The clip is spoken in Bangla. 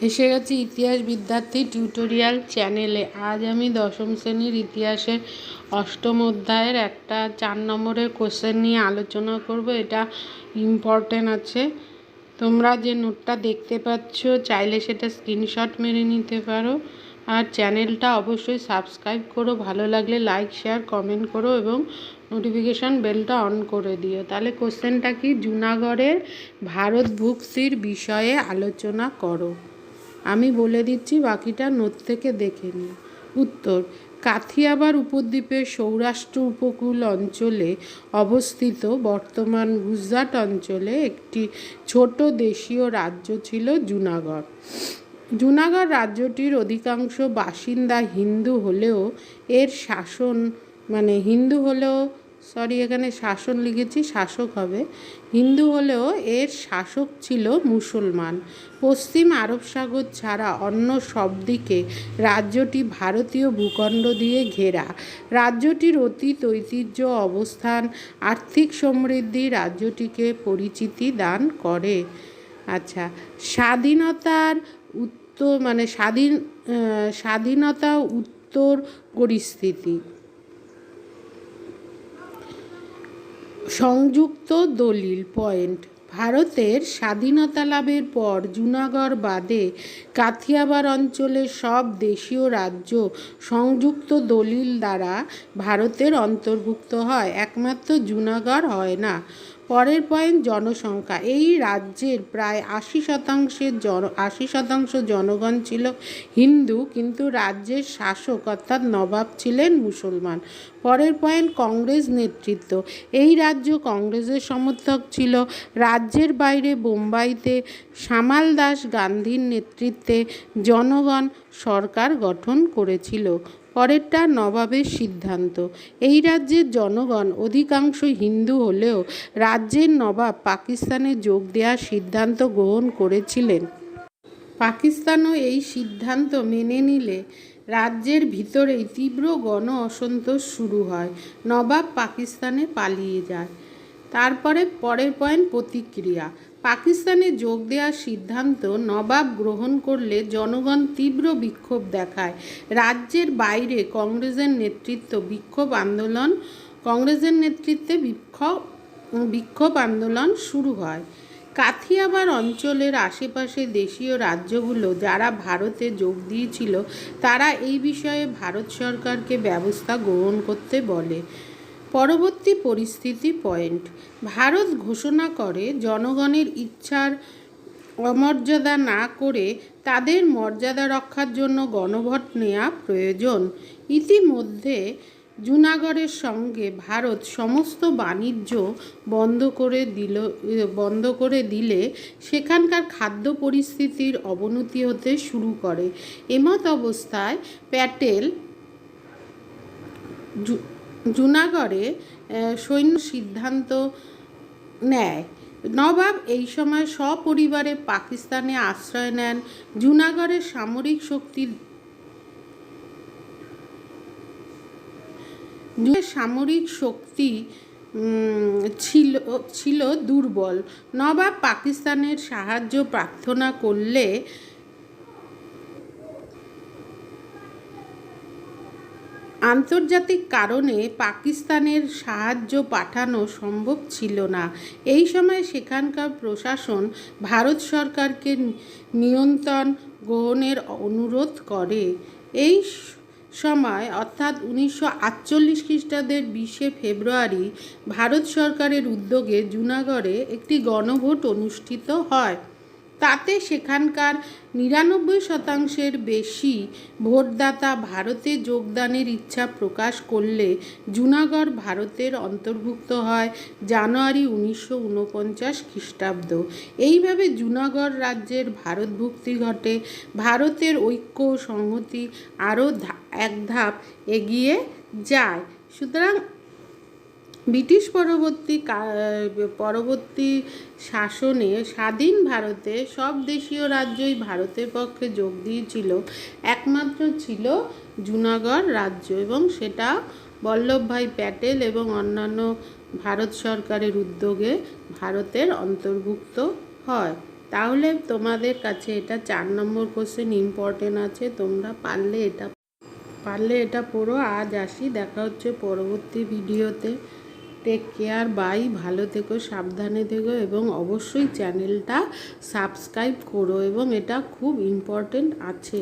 এসে গেছি ইতিহাস বিদ্যার্থী টিউটোরিয়াল চ্যানেলে। আজ আমি দশম শ্রেণীর ইতিহাসের অষ্টম অধ্যায়ের একটা 4 নম্বরের কোশ্চেন নিয়ে আলোচনা করব। এটা ইম্পর্টেন্ট আছে। তোমরা যে নোটটা দেখতে পাচ্ছ চাইলে সেটা স্ক্রিনশট মেরে নিতে পারো। আর চ্যানেলটা অবশ্যই সাবস্ক্রাইব করো, ভালো লাগলে লাইক শেয়ার কমেন্ট করো এবং নোটিফিকেশান বেলটা অন করে দিও। তাহলে কোশ্চেনটা কি? জুনাগড়ের ভারত ভুক্সির বিষয়ে আলোচনা করো। আমি বলে দিচ্ছি, বাকিটা নোট থেকে দেখে নিও। উত্তর: কাথিয়াবার উপদ্বীপের সৌরাষ্ট্র উপকূল অঞ্চলে অবস্থিত বর্তমান গুজরাট অঞ্চলে একটি ছোট দেশীয় রাজ্য ছিল জুনাগড়। জুনাগড় রাজ্যটির অধিকাংশ বাসিন্দা হিন্দু হলেও এর শাসন এখানে শাসন লিখেছি, শাসক হবে। হিন্দু হলেও এর শাসক ছিল মুসলমান। পশ্চিম আরব সাগর ছাড়া অন্য সব দিকে রাজ্যটি ভারতীয় ভূখণ্ড দিয়ে ঘেরা। রাজ্যটির অতীত ঐতিহ্য, অবস্থান, আর্থিক সমৃদ্ধি রাজ্যটিকে পরিচিতি দান করে। আচ্ছা, স্বাধীনতা উত্তর পরিস্থিতি। সংযুক্ত দলিল পয়েন্ট: ভারতের স্বাধীনতা লাভের পর জুনাগড় বাদে কাথিয়াবার অঞ্চলের সব দেশীয় রাজ্য সংযুক্ত দলিল দ্বারা ভারতের অন্তর্ভুক্ত হয়, একমাত্র জুনাগড় হয় না। পরের পয়েন্ট: জনসংখ্যা। এই রাজ্যের প্রায় 80% জনগণ ছিল হিন্দু, কিন্তু রাজ্যের শাসক অর্থাৎ নবাব ছিলেন মুসলমান। পরের পয়েন্ট: কংগ্রেস নেতৃত্ব। এই রাজ্য কংগ্রেসের সমর্থক ছিল। রাজ্যের বাইরে বোম্বাইতে শ্যামাল দাস গান্ধীর নেতৃত্বে জনগণ সরকার গঠন করেছিল। পরেরটা নবাবের সিদ্ধান্ত। এই রাজ্যের জনগণ অধিকাংশ হিন্দু হলেও রাজ্যের নবাব পাকিস্তানে যোগ দেওয়ার সিদ্ধান্ত গ্রহণ করেছিলেন। পাকিস্তানও এই সিদ্ধান্ত মেনে নিলে রাজ্যের ভিতরেই তীব্র গণ অসন্তোষ শুরু হয়। নবাব পাকিস্তানে পালিয়ে যায়। তারপরে পরের পয়েন্ট: প্রতিক্রিয়া। পাকিস্তানে যোগ দেওয়ার সিদ্ধান্ত নবাব গ্রহণ করলে জনগণ তীব্র বিক্ষোভ দেখায়। রাজ্যের বাইরে কংগ্রেসের নেতৃত্বে বিক্ষোভ আন্দোলন শুরু হয়। কাথিয়াবার অঞ্চলের আশেপাশে দেশীয় রাজ্যগুলো যারা ভারতে যোগ দিয়েছিল তারা এই বিষয়ে ভারত সরকারকে ব্যবস্থা গ্রহণ করতে বলে। পরবর্তী পরিস্থিতি পয়েন্ট: ভারত ঘোষণা করে জনগণের ইচ্ছার অমর্যাদা না করে তাদের মর্যাদা রক্ষার জন্য গণভোট নেওয়া প্রয়োজন। ইতিমধ্যে জুনাগড়ের সঙ্গে ভারত সমস্ত বাণিজ্য বন্ধ করে দিলে সেখানকার খাদ্য পরিস্থিতির অবনতি হতে শুরু করে। এমত অবস্থায় প্যাটেল জুনাগড়ে সৈন্য সিদ্ধান্ত নেয়। নবাব এই সময় সপরিবারে পাকিস্তানে আশ্রয় নেন। জুনাগড়ের সামরিক শক্তি ছিল দুর্বল। নবাব পাকিস্তানের সাহায্য প্রার্থনা করলে আন্তর্জাতিক কারণে পাকিস্তানের সাহায্য পাঠানো সম্ভব ছিল না। এই সময় সেখানকার প্রশাসন ভারত সরকারকে নিয়ন্ত্রণ গ্রহণের অনুরোধ করে। এই সময় অর্থাৎ 1948 খ্রিস্টাব্দের 20 ফেব্রুয়ারি ভারত সরকারের উদ্যোগে জুনাগড়ে একটি গণভোট অনুষ্ঠিত হয়। তাতে সেখানকার 99% বেশি ভোটদাতা ভারতে যোগদানের ইচ্ছা প্রকাশ করলে জুনাগড় ভারতের অন্তর্ভুক্ত হয় জানুয়ারি 1949 খ্রিস্টাব্দ। এইভাবে জুনাগড় রাজ্যের ভারতভুক্তি ঘটে। ভারতের ঐক্য সংহতি আরও এক ধাপ এগিয়ে যায়। সুতরাং ব্রিটিশ পরবর্তী শাসনে স্বাধীন ভারতে সব দেশীয় রাজ্যই ভারতের পক্ষে যোগ দিয়েছিল, একমাত্র ছিল জুনাগড় রাজ্য, এবং সেটা বল্লভভাই প্যাটেল এবং অন্যান্য ভারত সরকারের উদ্যোগে ভারতের অন্তর্ভুক্ত হয়। তাহলে তোমাদের কাছে এটা 4 নম্বর কোশ্চেন ইম্পর্টেন্ট আছে, তোমরা পারলে এটা পড়ো। আজ আসি, দেখা হচ্ছে পরবর্তী ভিডিওতে। টেক কেয়ার, বাই, ভালো থেকো, সাবধানে থেকো এবং অবশ্যই চ্যানেলটা সাবস্ক্রাইব করো এবং এটা খুব ইম্পর্টেন্ট আছে।